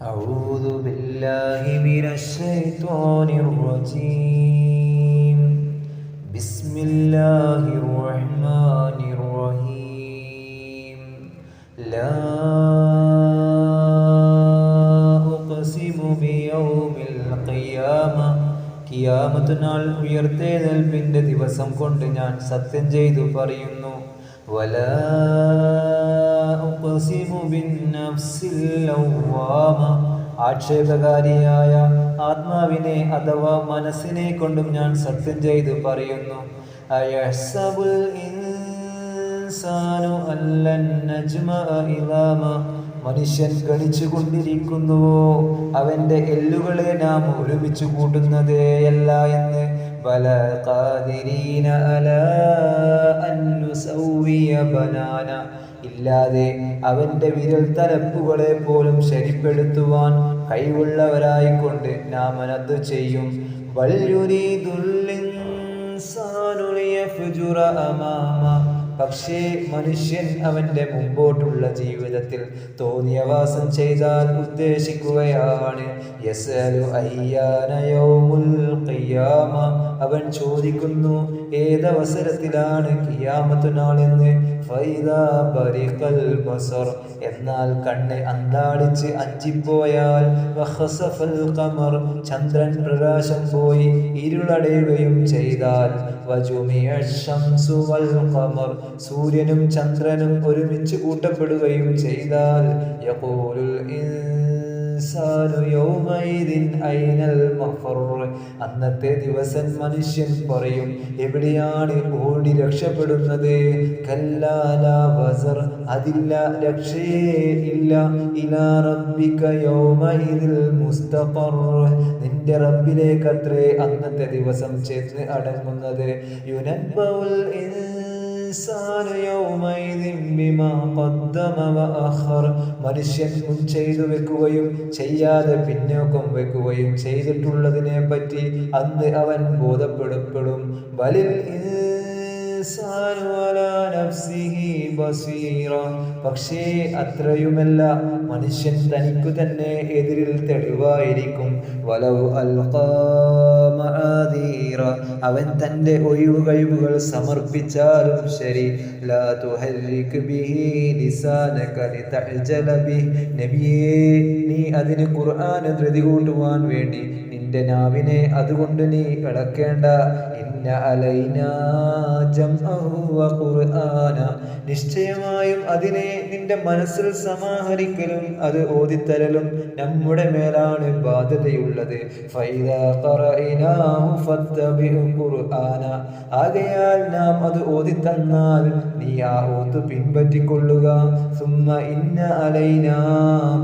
أعوذ بالله من الشيطان الرجيم. بسم الله الرحمن الرحيم. لا أقسم بيوم القيامة. കിയാമത്ത് നാൾ ഉയർത്തെഴുന്നേൽപ്പിന്റെ ദിവസം കൊണ്ട് ഞാൻ സത്യം ചെയ്തു പറയുന്നു. വലാ ഉഖ്സിമു ബിന്നഫ്സിൽ ലവ്വാമ. ആക്ഷേപകാരിയായ ആത്മാവിനെ അഥവാ മനസ്സിനെ കൊണ്ടും ഞാൻ സത്യം ചെയ്തു പറയുന്നു. അയഹ്സബുൽ ഇൻസാനു അല്ലൻ നജ്മഅ ഇദാമ. മനുഷ്യൻ ഗണിച്ചുകൊണ്ടിരിക്കുന്നുവോ അവന്റെ എല്ലുകളെ നാം ഒരുമിച്ച് കൂട്ടുന്നതേയല്ല എന്ന്. ബല ഖാദിരീന അലാ അൻ നുസവ്വിയ ബനാന. ഇല്ലാതെ അവന്റെ വിരൽ തലപ്പുകളെ പോലും ശരിപ്പെടുത്തുവാൻ കഴിവുള്ളവരായിക്കൊണ്ട് നാം അത് ചെയ്യും. ബൽ യുരീദുൽ ഇൻസാനു ലിയഫ്ജുറ അമാമ. പക്ഷേ മനുഷ്യൻ അവന്റെ മുമ്പോട്ടുള്ള ജീവിതത്തിൽ തോന്നിയവാസം ചെയ്താൽ ഉദ്ദേശിക്കുകയാണ്. യസ്അലു അയ്യാന യൗമുൽ ഖിയാമ. അവൻ ചോദിക്കുന്നു ഏതവസരത്തിലാണ് ഖിയാമത്ത് നാളെന്ന്. ഫൈദാ ബരിഖൽ ബസർ. എന്നാൽ കണ്ണ് അന്താളിച്ച് അഞ്ചിപ്പോയാൽ. വഖസഫൽ ഖമർ. ചന്ദ്രൻ പ്രകാശം പോയി ഇരുളടയുകയും ചെയ്താൽ. വജുമിഅ ശംസു വൽ ഖമർ. സൂര്യനും ചന്ദ്രനും ഒരുമിച്ച് കൂട്ടപ്പെടുകയും ചെയ്താൽ. യഖൂലുൽ ഇൻസാനു യൗമഇദിൻ ഐനൽ മഫർ. അന്നത്തെ ദിവസം മനുഷ്യൻ പറയും എവിടെയാണ് ഓടി രക്ഷപ്പെടുന്നത്. കല്ലാ ലാ വസർ. അതില്ല, രക്ഷയേ ഇല്ല. ഇലാ റബ്ബിക യൗമഇദിൽ മുസ്തഖർ. നിന്റെ റബ്ബിലേക്കത്രേ അന്നത്തെ ദിവസം ചെന്ന് അടങ്ങുന്നത്. യുനബ്ബഉൽ ഇൻസാനു യൗമഇദിൻ ബിമാ ഖദ്ദമ വഅഖർ. മനുഷ്യൻ മുൻ ചെയ്തു വെക്കുകയും ചെയ്യാതെ പിന്നോക്കം വെക്കുകയും ചെയ്തിട്ടുള്ളതിനെ പറ്റി അന്ന് അവൻ ബോധപ്പെടും. ബലിൽ ഇൻസാനു അലാ നഫ്സിഹി ബസീറ. പക്ഷേ അത്രയുമല്ല, മനുഷ്യൻ തനിക്കു തന്നെ എതിരിൽ തെളിവായിരിക്കും. വലൗ അൽഖാ മആദീറ. അവൻ തന്റെ ഒഴിവ് കഴിവുകൾ സമർപ്പിച്ചാലും ശരി. ലാ തുഹർരിക് ബിഹി ലിസാനക ലിതഅജല ബിഹി. നബിയേ, നീ അതിന് ഖുർആൻ ധൃതി കൂട്ടുവാൻ വേണ്ടി നിന്റെ നാവിനെ അതുകൊണ്ട് നീ ഇളക്കേണ്ട. ഇന്ന അലൈനാ ജംഅഹു വ ഖുർആന. നിശ്ചയമായും അതിനെ നിന്റെ മനസ്സിൽ സമാഹരിക്കലും അത് ഓതിത്തരലും നമ്മുടെ മേലാണ് ബാധ്യതയുള്ളത്. ഫൈദാ ഖറഅനാഹു ഫത്തബിഉ ഖുർആന. ആകയാൽ നാം അത് ഓതിത്തന്നാൽ നീ ആ ഓത്ത് പിൻപറ്റിക്കൊള്ളുക. സുമ്മ ഇന്ന അലൈനാ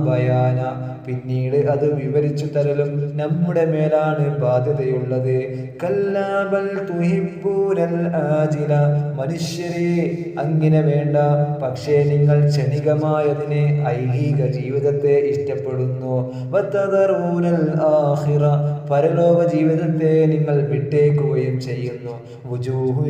ബയാന. പിന്നീട് അത് വിവരിച്ചു തരലും നമ്മുടെ മേലാണ് ബാധ്യതയുള്ളത്. കല്ലാ ബൽ തുഹിബ്ബൂനൽ ആജില. മനുഷ്യരെ, അങ്ങനെ വേണ്ട. പക്ഷേ നിങ്ങൾ ക്ഷണികമായതിനെ, ഐഹിക ജീവിതത്തെ ഇഷ്ടപ്പെടുന്നു. വതദറൂനൽ ആഖിറ. പരലോക ജീവിതത്തെ നിങ്ങൾ വിട്ടേക്കുകയും ചെയ്യുന്നു. വുജൂഹു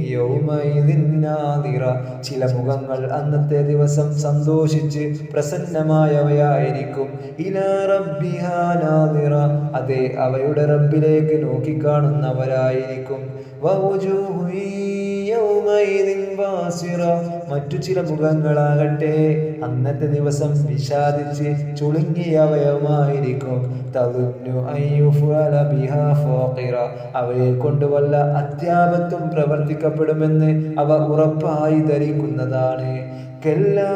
യൗമഇദിൻ നാദിറ. ചില മുഖങ്ങൾ അന്നത്തെ ദിവസം സന്തോഷിച്ച് പ്രസന്നമായവയായിരിക്കും. ഇലാ റബ്ബിഹാ നാദിറ. അതെ, അവയുടെ റബ്ബിലേക്ക് നോക്കിക്കാണുന്നവരായിരിക്കും. വവുജൂഹു യൗമഇദിൻ ബാസിറ. മറ്റു ചില മുഖങ്ങളാകട്ടെ അന്നത്തെ ദിവസം വിഷാദിച്ച് ചുളുങ്ങിയവയുമായിരിക്കും. തദുന്നു അൻ യുഫഅല ബിഹാ ഫാഖിറ. അവയെ കൊണ്ട് വല്ല അത്യാപത്തും പ്രവർത്തിക്കപ്പെടുമെന്ന് അവ ഉറപ്പായി ധരിക്കുന്നതാണ്. കല്ലാ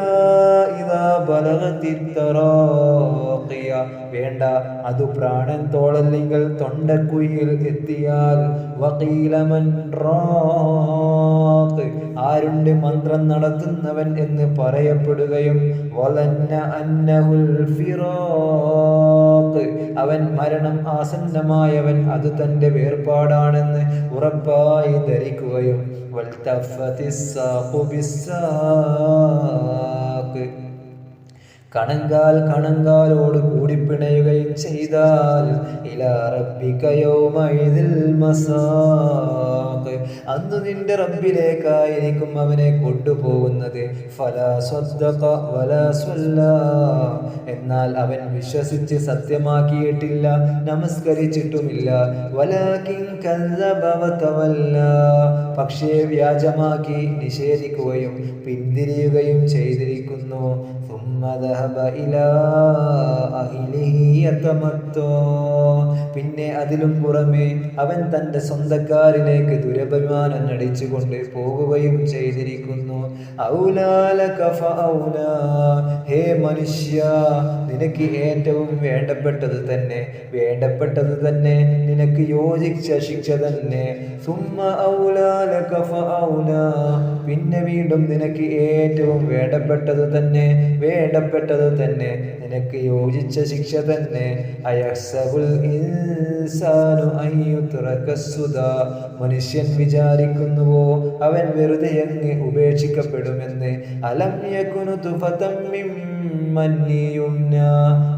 ഇദാ ബലഗതിത് തറാഖിയ. വേണ്ട, അത് പ്രാണൻ തോളല്ലെങ്കിൽ തൊണ്ടക്കുഴിയിൽ എത്തിയാൽ. വഖീല മൻ റാഖ്. ആരുണ്ട് മന്ത്രം നടത്തുന്നവൻ എന്ന് പറയപ്പെടുകയും. വലന്ന അന്നഹുൽ ഫിറാഖ്. അവൻ മരണം ആസന്നമായവൻ, അത് തന്റെ വേർപാടാണെന്ന് ഉറപ്പായി ധരിക്കുകയും. വൽതഫത്തിസ് സാഖു ബിസ്സാഖ്. കണങ്കാലോട് കൂടി പിണയുകയും ചെയ്താൽ ഇലാ റബ്ബിക യൗമഇദിൽ മസാഖ്, അന്ന് നിന്റെ റബ്ബിലേക്കായിരിക്കും അവനെ കൊണ്ടുപോകുന്നത്. ഫലാ സ്വദ്ദഖ വലാ സ്വല്ലാ, എന്നാൽ അവൻ വിശ്വസിച്ച് സത്യമാക്കിയിട്ടില്ല, നമസ്കരിച്ചിട്ടുമില്ല. വലാകിൻ കസ്സബ വതവല്ലാ, പക്ഷേ വ്യാജമാക്കി നിഷേധിക്കുകയും പിന്തിരിയുകയും ചെയ്തിരിക്കുന്നു. ثم ذهب إلى أهله يتمطى, പിന്നെ അതിലും പുറമെ അവൻ തൻ്റെ സ്വന്തക്കാരിലേക്ക് ദുരഭിമാനം നടിച്ചുകൊണ്ട് പോകുകയും ചെയ്തിരിക്കുന്നു. ഔലാ ലക ഫഔലാ, ഹേ മനുഷ്യ, നിനക്ക് ഏറ്റവും വേണ്ടപ്പെട്ടത് തന്നെ, നിനക്ക് യോജിച്ച ശിക്ഷ തന്നെ. സുമ്മ ഔലാ ലക ഫഔലാ, പിന്നെ വീണ്ടും നിനക്ക് ഏറ്റവും വേണ്ടപ്പെട്ടത് തന്നെ, നിനക്ക് യോജിച്ച ശിക്ഷ തന്നെ. അയഹ്സബുൽ ഇൻസാനു അൻ യുത്റക സുദാ, മനുഷ്യൻ വിചാരിക്കുന്നുവോ അവൻ വെറുതെ അങ്ങ് ഉപേക്ഷിക്കപ്പെടുമെന്ന്. അലം യകുനു തുഫതം മിൻ മന്നി യുംനാ,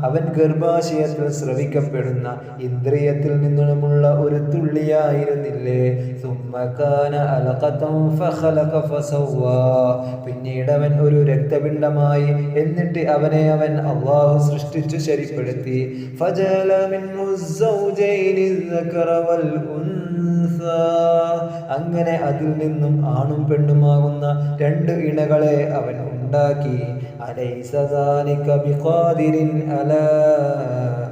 അവൻ ഗർഭാശയത്തിൽ സ്രവിക്കപ്പെടുന്ന ഇന്ദ്രിയത്തിൽ നിന്നുമുള്ള ഒരു തുള്ളിയായിരുന്നില്ലേ. സുമ്മ കാന അലഖതൻ ഫഖലഖ ഫസവ്വാ, പിന്നീട് അവൻ ഒരു രക്തപിണ്ഡമായി, എന്നിട്ട് അവനെ അല്ലാഹു സൃഷ്ടിച്ചു ശരിപ്പെടുത്തി. ഫജഅല മിൻഹു الزوجين الذكر والأنثى, അങ്ങനെ അതിൽ നിന്നും ആണും പെണ്ണുമാകുന്ന രണ്ട് ഇണകളെ അവൻ ഉണ്ടാക്കി. അലൈസ ദാലിക ബിഖാദിരിൻ അലാ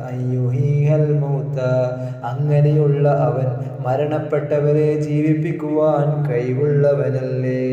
അൻ യുഹീയൽ മൗത, അങ്ങനെയുള്ള അവൻ മരണപ്പെട്ടവരെ ജീവിപ്പിക്കുവാൻ കഴിവുള്ളവനല്ലേ.